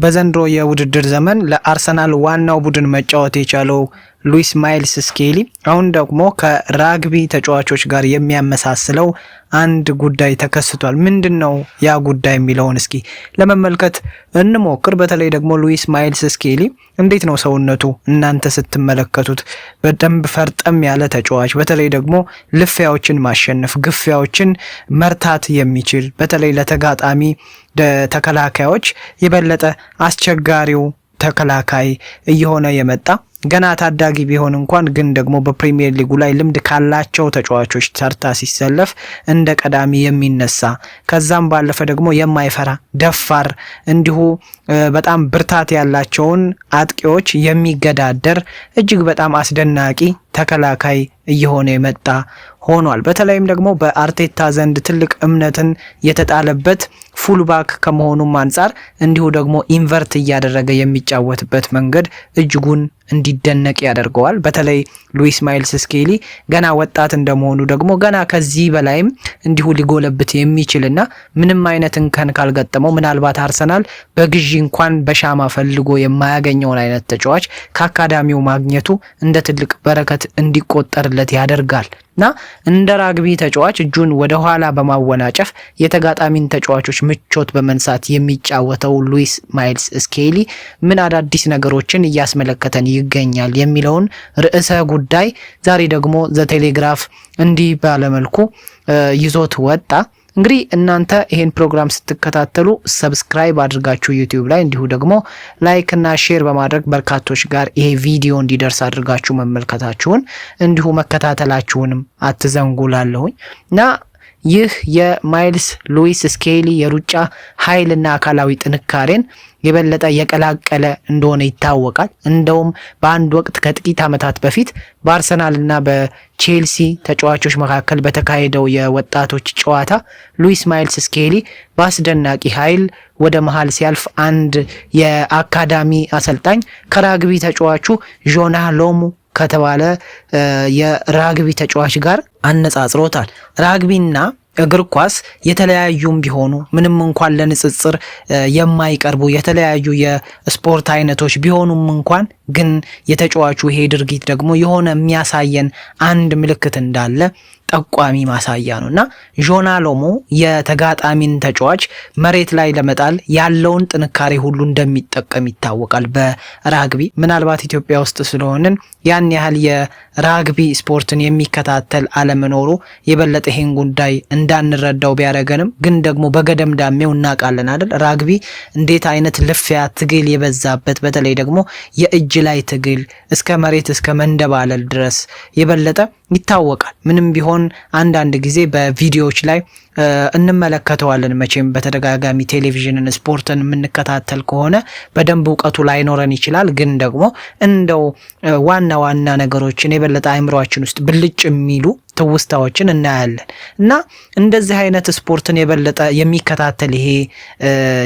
በዘንድሮ የውድድር ዘመን ለአርሰናል ዋናው ቡድን መጫወት የቻለው ሉዊስ ማይልስ ስኬሊ አሁን ደግሞ ከራግቢ ተጫዋቾች ጋር የሚያመሳስለው አንድ ጉዳይ ተከስቷል። ምንድነው ያ ጉዳይ የሚለውን እስኪ ለመመልከት እንሞክር። በተለይ ደግሞ ሉዊስ ማይልስ ስኬሊ እንዴት ነው ሰውነቱ እናንተ ስትመለከቱት? በደንብ ፈርጠም ያለ ተጫዋች፣ በተለይ ደግሞ ልፊያዎችን ማሸነፍ፣ ግፊያዎችን መርታት የሚችል በተለይ ለተጋጣሚ ተከላካዮች የበለጠ አስቸጋሪው ተከላካይ እየሆነ የመጣ ገና ታዳጊ ቢሆን እንኳን ግን ደግሞ በፕሪሚየር ሊጉ ላይ ልምድ ካላቸው ተጫዋቾች ተርታ ሲሰለፍ እንደ ቀዳሚ የሚነሳ ከዛም ባለፈ ደግሞ የማይፈራ ደፋር እንዲሁ በጣም ብርታት ያላቸውን አጥቂዎች የሚገዳደር እጅግ በጣም አስደናቂ ተከላካይ እየሆነ የመጣ ሆኗል። በተለይም ደግሞ በአርቴታ ዘንድ ትልቅ እምነትን የተጣለበት ፉልባክ ከመሆኑም አንጻር እንዲሁ ደግሞ ኢንቨርት እያደረገ የሚጫወትበት መንገድ እጅጉን እንዲደነቅ ያደርገዋል። በተለይ ሉዊስ ማይልስ ስኬሊ ገና ወጣት እንደመሆኑ ደግሞ ገና ከዚህ በላይም እንዲሁ ሊጎለብት የሚችልና ምንም አይነት እንከን ካልገጠመው ምናልባት አርሰናል በግዢ እንኳን በሻማ ፈልጎ የማያገኘውን አይነት ተጫዋች ከአካዳሚው ማግኘቱ እንደ ትልቅ በረከት እንዲቆጠርለት ያደርጋል እና እንደ ራግቢ ተጫዋች እጁን ወደ ኋላ በማወናጨፍ የተጋጣሚን ተጫዋቾች ምቾት በመንሳት የሚጫወተው ሉዊስ ማይልስ ስኬሊ ምን አዳዲስ ነገሮችን እያስመለከተን ይገኛል የሚለውን ርዕሰ ጉዳይ ዛሬ ደግሞ ዘ ቴሌግራፍ እንዲህ ባለመልኩ ይዞት ወጣ። እንግዲህ እናንተ ይሄን ፕሮግራም ስትከታተሉ ሰብስክራይብ አድርጋችሁ ዩቲዩብ ላይ እንዲሁ ደግሞ ላይክ እና ሼር በማድረግ በርካቶች ጋር ይሄ ቪዲዮ እንዲደርስ አድርጋችሁ መመልከታችሁን እንዲሁ መከታተላችሁንም አትዘንጉላለሁኝ እና ይህ የማይልስ ሉዊስ ስኬሊ የሩጫ ኃይልና አካላዊ ጥንካሬን የበለጠ የቀላቀለ እንደሆነ ይታወቃል። እንደውም በአንድ ወቅት ከጥቂት ዓመታት በፊት በአርሰናልና በቼልሲ ተጫዋቾች መካከል በተካሄደው የወጣቶች ጨዋታ ሉዊስ ማይልስ ስኬሊ በአስደናቂ ኃይል ወደ መሃል ሲያልፍ አንድ የአካዳሚ አሰልጣኝ ከራግቢ ተጫዋቹ ጆና ሎሙ ከተባለ የራግቢ ተጫዋች ጋር አነጻጽሮታል። ራግቢና እግር ኳስ የተለያዩም ቢሆኑ ምንም እንኳን ለንጽጽር የማይቀርቡ የተለያዩ የስፖርት አይነቶች ቢሆኑም እንኳን ግን የተጫዋቹ ይሄ ድርጊት ደግሞ የሆነ የሚያሳየን አንድ ምልክት እንዳለ ጠቋሚ ማሳያ ነው እና ጆና ሎሙ የተጋጣሚን ተጫዋች መሬት ላይ ለመጣል ያለውን ጥንካሬ ሁሉ እንደሚጠቀም ይታወቃል። በራግቢ ምናልባት ኢትዮጵያ ውስጥ ስለሆንን ያን ያህል የራግቢ ስፖርትን የሚከታተል አለመኖሩ የበለጠ ይሄን ጉዳይ እንዳንረዳው ቢያደርገንም ግን ደግሞ በገደምዳሜው እናውቃለን አይደል? ራግቢ እንዴት አይነት ልፊያ ትግል የበዛበት በተለይ ደግሞ የእጅ ላይ ትግል እስከ መሬት እስከ መንደባለል ድረስ የበለጠ ይታወቃል። ምንም ቢሆን አንዳንድ ጊዜ በቪዲዮዎች ላይ እንመለከተዋለን። መቼም በተደጋጋሚ ቴሌቪዥንን ስፖርትን የምንከታተል ከሆነ በደንብ እውቀቱ ላይኖረን ይችላል። ግን ደግሞ እንደው ዋና ዋና ነገሮችን የበለጠ አእምሮአችን ውስጥ ብልጭ የሚሉ ትውስታዎችን እናያለን እና እንደዚህ አይነት ስፖርትን የበለጠ የሚከታተል ይሄ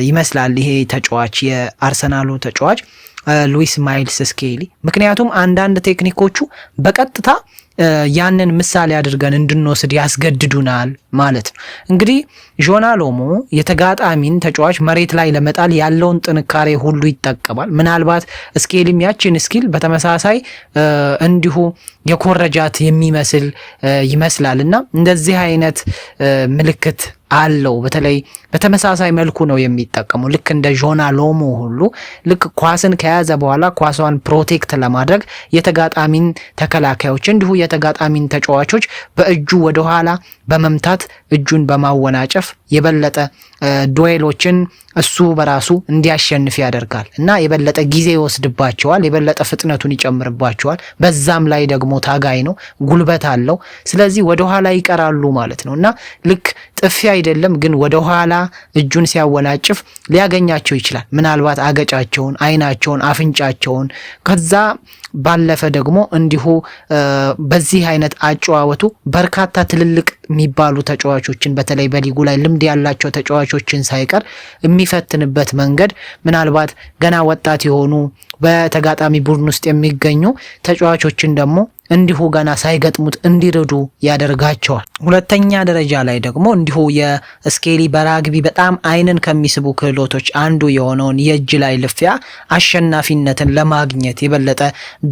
ይመስላል ይሄ ተጫዋች የአርሰናሉ ተጫዋች ሉዊስ ማይልስ ስኬሊ። ምክንያቱም አንዳንድ ቴክኒኮቹ በቀጥታ ያንን ምሳሌ አድርገን እንድንወስድ ያስገድዱናል ማለት ነው። እንግዲህ ጆና ሎሙ የተጋጣሚን ተጫዋች መሬት ላይ ለመጣል ያለውን ጥንካሬ ሁሉ ይጠቀማል። ምናልባት ስኬሊም ያችን ስኪል በተመሳሳይ እንዲሁ የኮረጃት የሚመስል ይመስላል እና እንደዚህ አይነት ምልክት አለው። በተለይ በተመሳሳይ መልኩ ነው የሚጠቀመው። ልክ እንደ ጆና ሎሙ ሁሉ ልክ ኳስን ከያዘ በኋላ ኳሷን ፕሮቴክት ለማድረግ የተጋጣሚን ተከላካዮች እንዲሁ የተጋጣሚን ተጫዋቾች በእጁ ወደ ኋላ በመምታት እጁን በማወናጨፍ የበለጠ ዱኤሎችን እሱ በራሱ እንዲያሸንፍ ያደርጋል እና የበለጠ ጊዜ ይወስድባቸዋል፣ የበለጠ ፍጥነቱን ይጨምርባቸዋል። በዛም ላይ ደግሞ ታጋይ ነው፣ ጉልበት አለው። ስለዚህ ወደ ኋላ ይቀራሉ ማለት ነው እና ልክ ጥፊ አይደለም ግን ወደ ኋላ እጁን ሲያወናጭፍ ሊያገኛቸው ይችላል። ምናልባት አገጫቸውን፣ አይናቸውን፣ አፍንጫቸውን ከዛ ባለፈ ደግሞ እንዲሁ በዚህ አይነት አጨዋወቱ በርካታ ትልልቅ የሚባሉ ተጫዋቾችን በተለይ በሊጉ ላይ ልምድ ያላቸው ተጫዋቾችን ሳይቀር የሚፈትንበት መንገድ ምናልባት ገና ወጣት የሆኑ በተጋጣሚ ቡድን ውስጥ የሚገኙ ተጫዋቾችን ደግሞ እንዲሁ ገና ሳይገጥሙት እንዲረዱ ያደርጋቸዋል። ሁለተኛ ደረጃ ላይ ደግሞ እንዲሁ የስኬሊ በራግቢ በጣም አይንን ከሚስቡ ክህሎቶች አንዱ የሆነውን የእጅ ላይ ልፊያ አሸናፊነትን ለማግኘት የበለጠ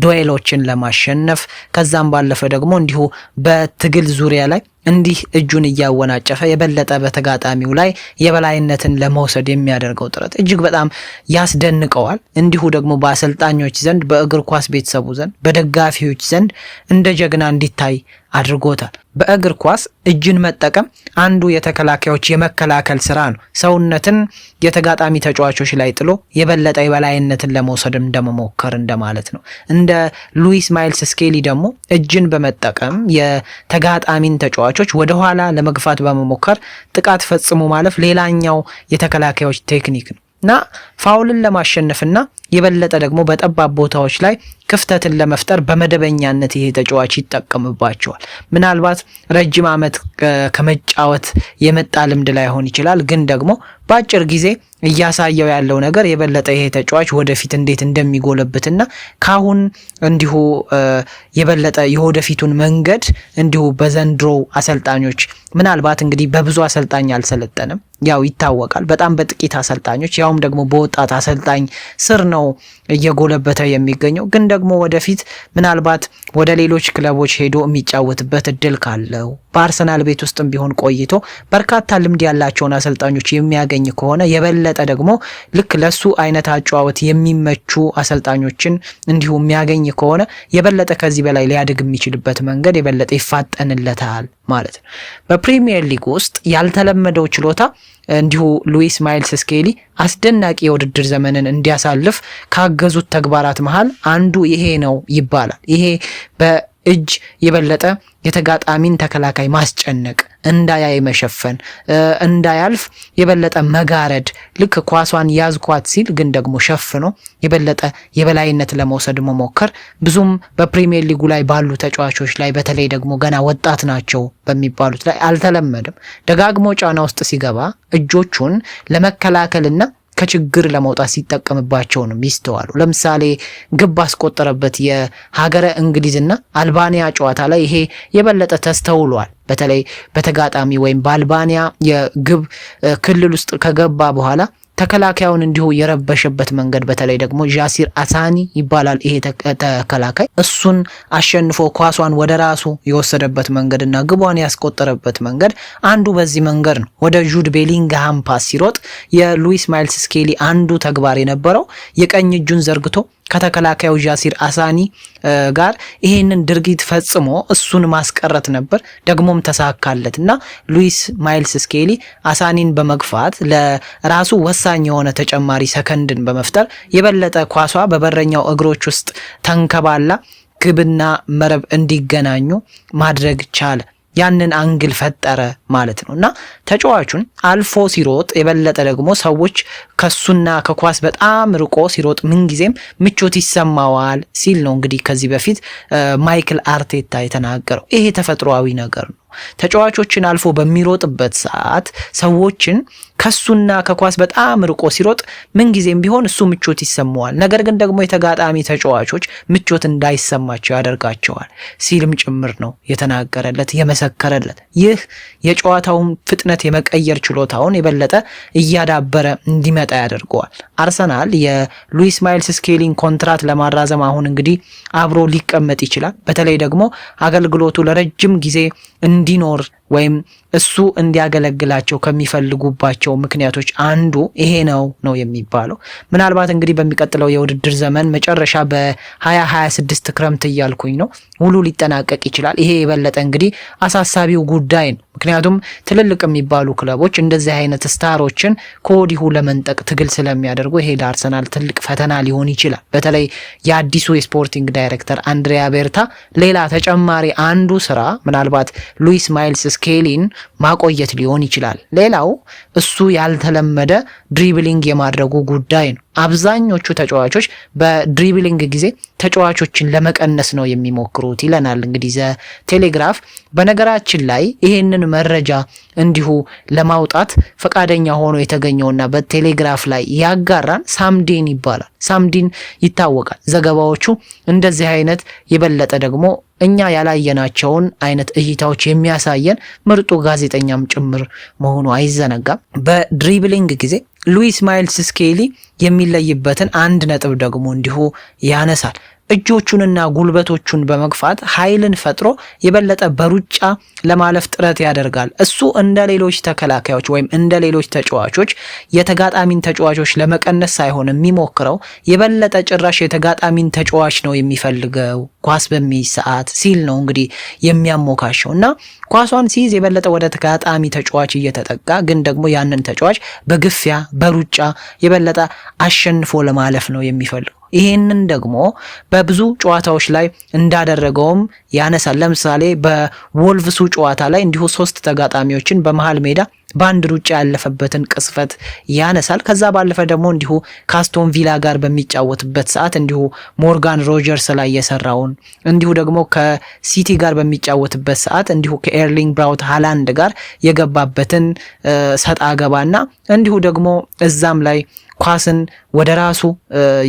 ዱዌሎችን ለማሸነፍ ከዛም ባለፈ ደግሞ እንዲሁ በትግል ዙሪያ ላይ እንዲህ እጁን እያወናጨፈ የበለጠ በተጋጣሚው ላይ የበላይነትን ለመውሰድ የሚያደርገው ጥረት እጅግ በጣም ያስደንቀዋል። እንዲሁ ደግሞ በአሰልጣኞች ዘንድ፣ በእግር ኳስ ቤተሰቡ ዘንድ፣ በደጋፊዎች ዘንድ እንደ ጀግና እንዲታይ አድርጎታል። በእግር ኳስ እጅን መጠቀም አንዱ የተከላካዮች የመከላከል ስራ ነው። ሰውነትን የተጋጣሚ ተጫዋቾች ላይ ጥሎ የበለጠ የበላይነትን ለመውሰድ እንደመሞከር እንደማለት ነው። እንደ ሉዊስ ማይልስ ስኬሊ ደግሞ እጅን በመጠቀም የተጋጣሚን ተጫዋቾች ወደ ኋላ ለመግፋት በመሞከር ጥቃት ፈጽሞ ማለፍ ሌላኛው የተከላካዮች ቴክኒክ ነው እና ፋውልን ለማሸነፍና የበለጠ ደግሞ በጠባብ ቦታዎች ላይ ክፍተትን ለመፍጠር በመደበኛነት ይሄ ተጫዋች ይጠቀምባቸዋል። ምናልባት ረጅም ዓመት ከመጫወት የመጣ ልምድ ላይሆን ይችላል፣ ግን ደግሞ በአጭር ጊዜ እያሳየው ያለው ነገር የበለጠ ይሄ ተጫዋች ወደፊት እንዴት እንደሚጎለብትና ካሁን እንዲሁ የበለጠ የወደፊቱን መንገድ እንዲሁ በዘንድሮ አሰልጣኞች ምናልባት እንግዲህ በብዙ አሰልጣኝ አልሰለጠንም፣ ያው ይታወቃል። በጣም በጥቂት አሰልጣኞች ያውም ደግሞ በወጣት አሰልጣኝ ስር ነው እየጎለበተ የሚገኘው። ግን ደግሞ ወደፊት ምናልባት ወደ ሌሎች ክለቦች ሄዶ የሚጫወትበት እድል ካለው በአርሰናል ቤት ውስጥም ቢሆን ቆይቶ በርካታ ልምድ ያላቸውን አሰልጣኞች የሚያገኝ ከሆነ የበለጠ ደግሞ ልክ ለሱ አይነት አጨዋወት የሚመቹ አሰልጣኞችን እንዲሁ የሚያገኝ ከሆነ የበለጠ ከዚህ በላይ ሊያድግ የሚችልበት መንገድ የበለጠ ይፋጠንለታል ማለት ነው። በፕሪሚየር ሊግ ውስጥ ያልተለመደው ችሎታ እንዲሁ ሉዊስ ማይልስ ስኬሊ አስደናቂ የውድድር ዘመንን እንዲያሳልፍ ካገዙት ተግባራት መሃል አንዱ ይሄ ነው ይባላል። ይሄ በእጅ የበለጠ የተጋጣሚን ተከላካይ ማስጨነቅ፣ እንዳያይ መሸፈን፣ እንዳያልፍ የበለጠ መጋረድ፣ ልክ ኳሷን ያዝኳት ሲል ግን ደግሞ ሸፍኖ የበለጠ የበላይነት ለመውሰድ መሞከር ብዙም በፕሪሚየር ሊጉ ላይ ባሉ ተጫዋቾች ላይ በተለይ ደግሞ ገና ወጣት ናቸው በሚባሉት ላይ አልተለመደም። ደጋግሞ ጫና ውስጥ ሲገባ እጆቹን ለመከላከልና ከችግር ለመውጣት ሲጠቀምባቸው ነው ሚስተዋሉ። ለምሳሌ ግብ አስቆጠረበት የሀገረ እንግሊዝና አልባኒያ ጨዋታ ላይ ይሄ የበለጠ ተስተውሏል። በተለይ በተጋጣሚ ወይም በአልባኒያ የግብ ክልል ውስጥ ከገባ በኋላ ተከላካዩን እንዲሁ የረበሸበት መንገድ በተለይ ደግሞ ጃሲር አሳኒ ይባላል ይሄ ተከላካይ እሱን አሸንፎ ኳሷን ወደ ራሱ የወሰደበት መንገድና ግቧን ያስቆጠረበት መንገድ አንዱ በዚህ መንገድ ነው። ወደ ጁድ ቤሊንግሃም ፓስ ሲሮጥ የሉዊስ ማይልስ ስኬሊ አንዱ ተግባር የነበረው የቀኝ እጁን ዘርግቶ ከተከላካዩ ጃሲር አሳኒ ጋር ይሄንን ድርጊት ፈጽሞ እሱን ማስቀረት ነበር። ደግሞም ተሳካለት እና ሉዊስ ማይልስ ስኬሊ አሳኒን በመግፋት ለራሱ ወሳኝ የሆነ ተጨማሪ ሰከንድን በመፍጠር የበለጠ ኳሷ በበረኛው እግሮች ውስጥ ተንከባላ ግብና መረብ እንዲገናኙ ማድረግ ቻለ። ያንን አንግል ፈጠረ ማለት ነው እና ተጫዋቹን አልፎ ሲሮጥ የበለጠ ደግሞ ሰዎች ከሱና ከኳስ በጣም ርቆ ሲሮጥ ምንጊዜም ምቾት ይሰማዋል ሲል ነው እንግዲህ ከዚህ በፊት ማይክል አርቴታ የተናገረው። ይሄ ተፈጥሯዊ ነገር ነው። ተጫዋቾችን አልፎ በሚሮጥበት ሰዓት ሰዎችን ከሱና ከኳስ በጣም ርቆ ሲሮጥ ምንጊዜም ቢሆን እሱ ምቾት ይሰማዋል። ነገር ግን ደግሞ የተጋጣሚ ተጫዋቾች ምቾት እንዳይሰማቸው ያደርጋቸዋል ሲልም ጭምር ነው የተናገረለት የመሰከረለት። ይህ የጨዋታውን ፍጥነት የመቀየር ችሎታውን የበለጠ እያዳበረ እንዲመጣ ያደርገዋል። አርሰናል የሉዊስ ማይልስ ስኬሊን ኮንትራት ለማራዘም አሁን እንግዲህ አብሮ ሊቀመጥ ይችላል። በተለይ ደግሞ አገልግሎቱ ለረጅም ጊዜ እንዲኖር ወይም እሱ እንዲያገለግላቸው ከሚፈልጉባቸው ምክንያቶች አንዱ ይሄ ነው የሚባለው። ምናልባት እንግዲህ በሚቀጥለው የውድድር ዘመን መጨረሻ በ2026 ክረምት እያልኩኝ ነው ውሉ ሊጠናቀቅ ይችላል። ይሄ የበለጠ እንግዲህ አሳሳቢው ጉዳይ ነው። ምክንያቱም ትልልቅ የሚባሉ ክለቦች እንደዚህ አይነት ስታሮችን ከወዲሁ ለመንጠቅ ትግል ስለሚያደርጉ ይሄ ለአርሰናል ትልቅ ፈተና ሊሆን ይችላል። በተለይ የአዲሱ የስፖርቲንግ ዳይሬክተር አንድሪያ ቤርታ ሌላ ተጨማሪ አንዱ ስራ ምናልባት ሉዊስ ማይልስ ስኬሊን ማቆየት ሊሆን ይችላል። ሌላው እሱ ያልተለመደ ድሪብሊንግ የማድረጉ ጉዳይ ነው። አብዛኞቹ ተጫዋቾች በድሪብሊንግ ጊዜ ተጫዋቾችን ለመቀነስ ነው የሚሞክሩት ይለናል እንግዲህ ዘ ቴሌግራፍ። በነገራችን ላይ ይሄንን መረጃ እንዲሁ ለማውጣት ፈቃደኛ ሆኖ የተገኘውና በቴሌግራፍ ላይ ያጋራን ሳምዲን ይባላል። ሳምዲን ይታወቃል። ዘገባዎቹ እንደዚህ አይነት የበለጠ ደግሞ እኛ ያላየናቸውን አይነት እይታዎች የሚያሳየን ምርጡ ጋዜጠኛም ጭምር መሆኑ አይዘነጋም። በድሪብሊንግ ጊዜ ሉዊስ ማይልስ ስኬሊ የሚለይበትን አንድ ነጥብ ደግሞ እንዲሁ ያነሳል። እጆቹንና ጉልበቶቹን በመግፋት ኃይልን ፈጥሮ የበለጠ በሩጫ ለማለፍ ጥረት ያደርጋል። እሱ እንደ ሌሎች ተከላካዮች ወይም እንደ ሌሎች ተጫዋቾች የተጋጣሚን ተጫዋቾች ለመቀነስ ሳይሆን የሚሞክረው የበለጠ ጭራሽ የተጋጣሚን ተጫዋች ነው የሚፈልገው ኳስ በሚይዝ ሰዓት ሲል ነው እንግዲህ የሚያሞካሸው እና ኳሷን ሲይዝ የበለጠ ወደ ተጋጣሚ ተጫዋች እየተጠጋ ግን ደግሞ ያንን ተጫዋች በግፊያ በሩጫ የበለጠ አሸንፎ ለማለፍ ነው የሚፈልገው። ይሄንን ደግሞ በብዙ ጨዋታዎች ላይ እንዳደረገውም ያነሳል። ለምሳሌ በወልቭሱ ጨዋታ ላይ እንዲሁ 3 ተጋጣሚዎችን በመሃል ሜዳ በአንድ ሩጫ ያለፈበትን ቅስፈት ያነሳል። ከዛ ባለፈ ደግሞ እንዲሁ ካስቶን ቪላ ጋር በሚጫወትበት ሰዓት እንዲሁ ሞርጋን ሮጀርስ ላይ የሰራውን እንዲሁ ደግሞ ከሲቲ ጋር በሚጫወትበት ሰዓት እንዲሁ ከኤርሊንግ ብራውት ሃላንድ ጋር የገባበትን ሰጣ ገባና እንዲሁ ደግሞ እዛም ላይ ኳስን ወደ ራሱ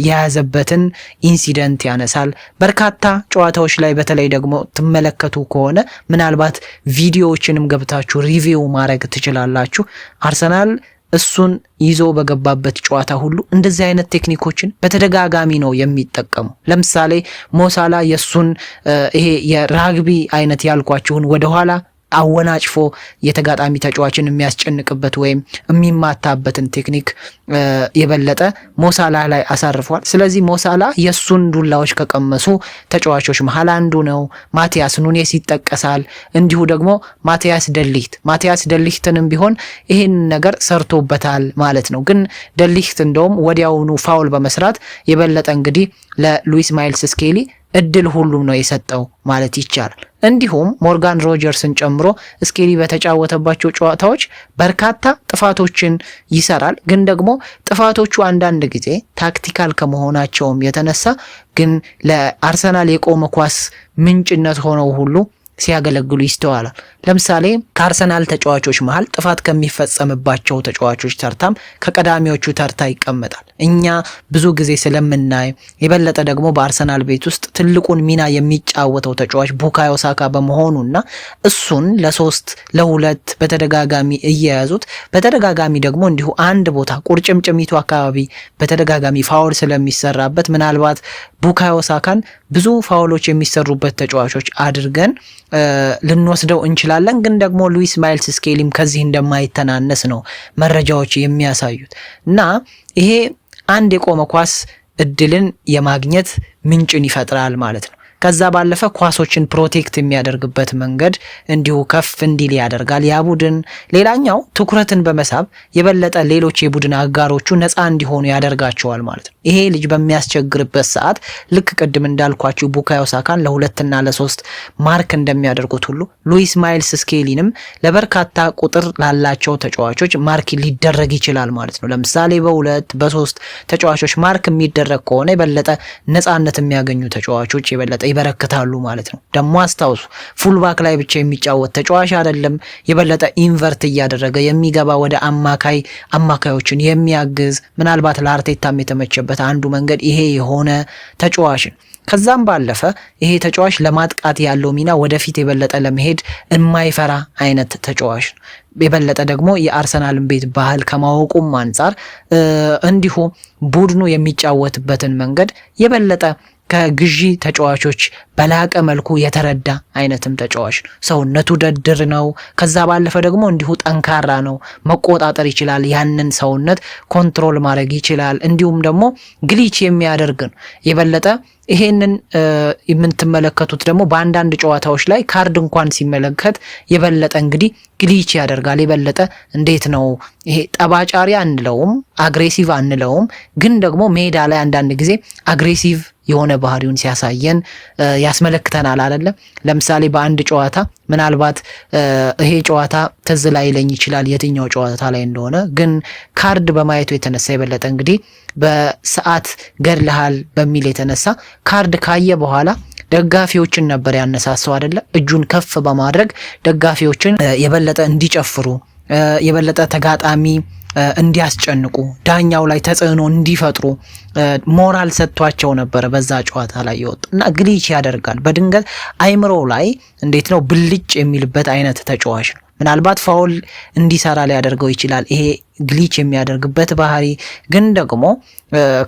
የያዘበትን ኢንሲደንት ያነሳል። በርካታ ጨዋታዎች ላይ በተለይ ደግሞ ትመለከቱ ከሆነ ምናልባት ቪዲዮዎችንም ገብታችሁ ሪቪው ማድረግ ትችላላችሁ። አርሰናል እሱን ይዞ በገባበት ጨዋታ ሁሉ እንደዚህ አይነት ቴክኒኮችን በተደጋጋሚ ነው የሚጠቀሙ። ለምሳሌ ሞሳላ የሱን ይሄ የራግቢ አይነት ያልኳችሁን ወደኋላ አወናጭፎ የተጋጣሚ ተጫዋችን የሚያስጨንቅበት ወይም የሚማታበትን ቴክኒክ የበለጠ ሞሳላ ላይ አሳርፏል። ስለዚህ ሞሳላ የሱን ዱላዎች ከቀመሱ ተጫዋቾች መሃል አንዱ ነው። ማቲያስ ኑኔስ ይጠቀሳል። እንዲሁ ደግሞ ማቲያስ ደሊክትንም ቢሆን ይህን ነገር ሰርቶበታል ማለት ነው። ግን ደሊክት እንደውም ወዲያውኑ ፋውል በመስራት የበለጠ እንግዲህ ለሉዊስ ማይልስ ስኬሊ እድል ሁሉም ነው የሰጠው ማለት ይቻላል። እንዲሁም ሞርጋን ሮጀርስን ጨምሮ ስኬሊ በተጫወተባቸው ጨዋታዎች በርካታ ጥፋቶችን ይሰራል። ግን ደግሞ ጥፋቶቹ አንዳንድ ጊዜ ታክቲካል ከመሆናቸውም የተነሳ ግን ለአርሰናል የቆመ ኳስ ምንጭነት ሆነው ሁሉ ሲያገለግሉ ይስተዋላል። ለምሳሌ ከአርሰናል ተጫዋቾች መሃል ጥፋት ከሚፈጸምባቸው ተጫዋቾች ተርታም ከቀዳሚዎቹ ተርታ ይቀመጣል። እኛ ብዙ ጊዜ ስለምናይ የበለጠ ደግሞ በአርሰናል ቤት ውስጥ ትልቁን ሚና የሚጫወተው ተጫዋች ቡካዮ ሳካ በመሆኑና እሱን ለ3-2 በተደጋጋሚ እየያዙት በተደጋጋሚ ደግሞ እንዲሁ አንድ ቦታ ቁርጭምጭሚቱ አካባቢ በተደጋጋሚ ፋውል ስለሚሰራበት ምናልባት ቡካዮ ሳካን ብዙ ፋውሎች የሚሰሩበት ተጫዋቾች አድርገን ልንወስደው እንችላለን። ግን ደግሞ ሉዊስ ማይልስ ስኬሊም ከዚህ እንደማይተናነስ ነው መረጃዎች የሚያሳዩት እና ይሄ አንድ የቆመ ኳስ እድልን የማግኘት ምንጭን ይፈጥራል ማለት ነው። ከዛ ባለፈ ኳሶችን ፕሮቴክት የሚያደርግበት መንገድ እንዲሁ ከፍ እንዲል ያደርጋል ያ ቡድን። ሌላኛው ትኩረትን በመሳብ የበለጠ ሌሎች የቡድን አጋሮቹ ነፃ እንዲሆኑ ያደርጋቸዋል ማለት ነው። ይሄ ልጅ በሚያስቸግርበት ሰዓት ልክ ቅድም እንዳልኳችሁ ቡካዮ ሳካን ለ2 እና ለ3 ማርክ እንደሚያደርጉት ሁሉ ሉዊስ ማይልስ ስኬሊንም ለበርካታ ቁጥር ላላቸው ተጫዋቾች ማርክ ሊደረግ ይችላል ማለት ነው። ለምሳሌ በ2-3 ተጫዋቾች ማርክ የሚደረግ ከሆነ የበለጠ ነፃነት የሚያገኙ ተጫዋቾች የበለጠ ይበረክታሉ ማለት ነው። ደግሞ አስታውሱ ፉልባክ ላይ ብቻ የሚጫወት ተጫዋች አይደለም። የበለጠ ኢንቨርት እያደረገ የሚገባ ወደ አማካዮችን የሚያግዝ ምናልባት ለአርቴታም የተመቸበት አንዱ መንገድ ይሄ የሆነ ተጫዋችን ከዛም ባለፈ ይሄ ተጫዋች ለማጥቃት ያለው ሚና ወደፊት የበለጠ ለመሄድ የማይፈራ አይነት ተጫዋች ነው። የበለጠ ደግሞ የአርሰናልን ቤት ባህል ከማወቁም አንጻር እንዲሁ ቡድኑ የሚጫወትበትን መንገድ የበለጠ ከግዢ ተጫዋቾች በላቀ መልኩ የተረዳ አይነትም ተጫዋች ነው። ሰውነቱ ደድር ነው። ከዛ ባለፈ ደግሞ እንዲሁ ጠንካራ ነው። መቆጣጠር ይችላል። ያንን ሰውነት ኮንትሮል ማድረግ ይችላል። እንዲሁም ደግሞ ግሊች የሚያደርግ ነው። የበለጠ ይሄንን የምትመለከቱት ደግሞ በአንዳንድ ጨዋታዎች ላይ ካርድ እንኳን ሲመለከት የበለጠ እንግዲህ ግሊች ያደርጋል። የበለጠ እንዴት ነው ይሄ ጠባጫሪ አንለውም፣ አግሬሲቭ አንለውም፣ ግን ደግሞ ሜዳ ላይ አንዳንድ ጊዜ አግሬሲቭ የሆነ ባህሪውን ሲያሳየን ያስመለክተናል አይደለም። ለምሳሌ በአንድ ጨዋታ ምናልባት ይሄ ጨዋታ ትዝ ላይለኝ ይችላል የትኛው ጨዋታ ላይ እንደሆነ፣ ግን ካርድ በማየቱ የተነሳ የበለጠ እንግዲህ በሰዓት ገድልሃል በሚል የተነሳ ካርድ ካየ በኋላ ደጋፊዎችን ነበር ያነሳሰው አይደለ? እጁን ከፍ በማድረግ ደጋፊዎችን የበለጠ እንዲጨፍሩ የበለጠ ተጋጣሚ እንዲያስጨንቁ ዳኛው ላይ ተጽዕኖ እንዲፈጥሩ ሞራል ሰጥቷቸው ነበር በዛ ጨዋታ ላይ ይወጡ እና ግሊች ያደርጋል። በድንገት አይምሮ ላይ እንዴት ነው ብልጭ የሚልበት አይነት ተጫዋች ነው። ምናልባት ፋውል እንዲሰራ ሊያደርገው ይችላል ይሄ ግሊች የሚያደርግበት ባህሪ። ግን ደግሞ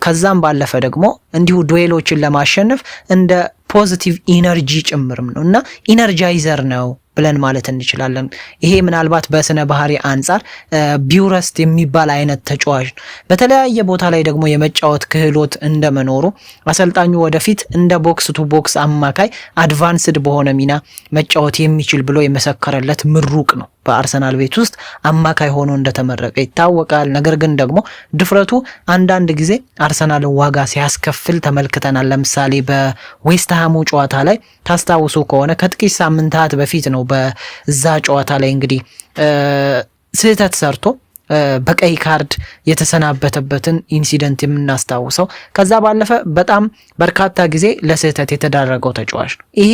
ከዛም ባለፈ ደግሞ እንዲሁ ዱዌሎችን ለማሸነፍ እንደ ፖዚቲቭ ኢነርጂ ጭምርም ነው እና ኢነርጃይዘር ነው ብለን ማለት እንችላለን። ይሄ ምናልባት በስነ ባህሪ አንጻር ቢውረስት የሚባል አይነት ተጫዋች ነው። በተለያየ ቦታ ላይ ደግሞ የመጫወት ክህሎት እንደመኖሩ አሰልጣኙ ወደፊት እንደ ቦክስ ቱ ቦክስ አማካይ አድቫንስድ በሆነ ሚና መጫወት የሚችል ብሎ የመሰከረለት ምሩቅ ነው። በአርሰናል ቤት ውስጥ አማካይ ሆኖ እንደተመረቀ ይታወቃል። ነገር ግን ደግሞ ድፍረቱ አንዳንድ ጊዜ አርሰናልን ዋጋ ሲያስከፍል ተመልክተናል። ለምሳሌ በዌስትሃሙ ጨዋታ ላይ ታስታውሱ ከሆነ ከጥቂት ሳምንታት በፊት ነው በዛ ጨዋታ ላይ እንግዲህ ስህተት ሰርቶ በቀይ ካርድ የተሰናበተበትን ኢንሲደንት የምናስታውሰው። ከዛ ባለፈ በጣም በርካታ ጊዜ ለስህተት የተዳረገው ተጫዋች ነው። ይሄ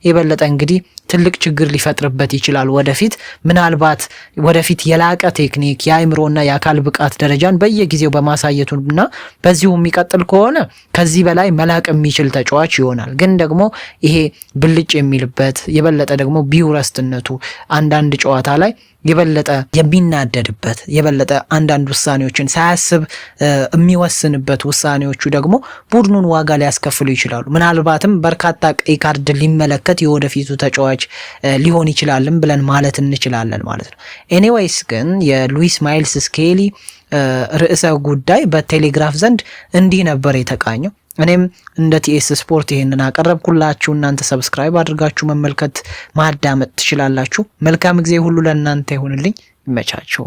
የበለጠ እንግዲህ ትልቅ ችግር ሊፈጥርበት ይችላል ወደፊት። ምናልባት ወደፊት የላቀ ቴክኒክ የአእምሮና የአካል ብቃት ደረጃን በየጊዜው በማሳየቱና በዚሁ የሚቀጥል ከሆነ ከዚህ በላይ መላቅ የሚችል ተጫዋች ይሆናል። ግን ደግሞ ይሄ ብልጭ የሚልበት የበለጠ ደግሞ ቢውረስትነቱ አንዳንድ ጨዋታ ላይ የበለጠ የሚናደድበት የበለጠ አንዳንድ ውሳኔዎችን ሳያስብ የሚወስንበት ውሳኔዎቹ ደግሞ ቡድኑን ዋጋ ሊያስከፍሉ ይችላሉ። ምናልባትም በርካታ ቀይ ካርድ ሊመለከት የወደፊቱ ተጫዋች ሊሆን ይችላልም ብለን ማለት እንችላለን ማለት ነው። ኤኒዌይስ ግን የሉዊስ ማይልስ ስኬሊ ርዕሰ ጉዳይ በቴሌግራፍ ዘንድ እንዲህ ነበር የተቃኘው። እኔም እንደ ቲኤስ ስፖርት ይሄንን አቀረብኩላችሁ። እናንተ ሰብስክራይብ አድርጋችሁ መመልከት ማዳመጥ ትችላላችሁ። መልካም ጊዜ ሁሉ ለእናንተ ይሁንልኝ። ይመቻችሁ።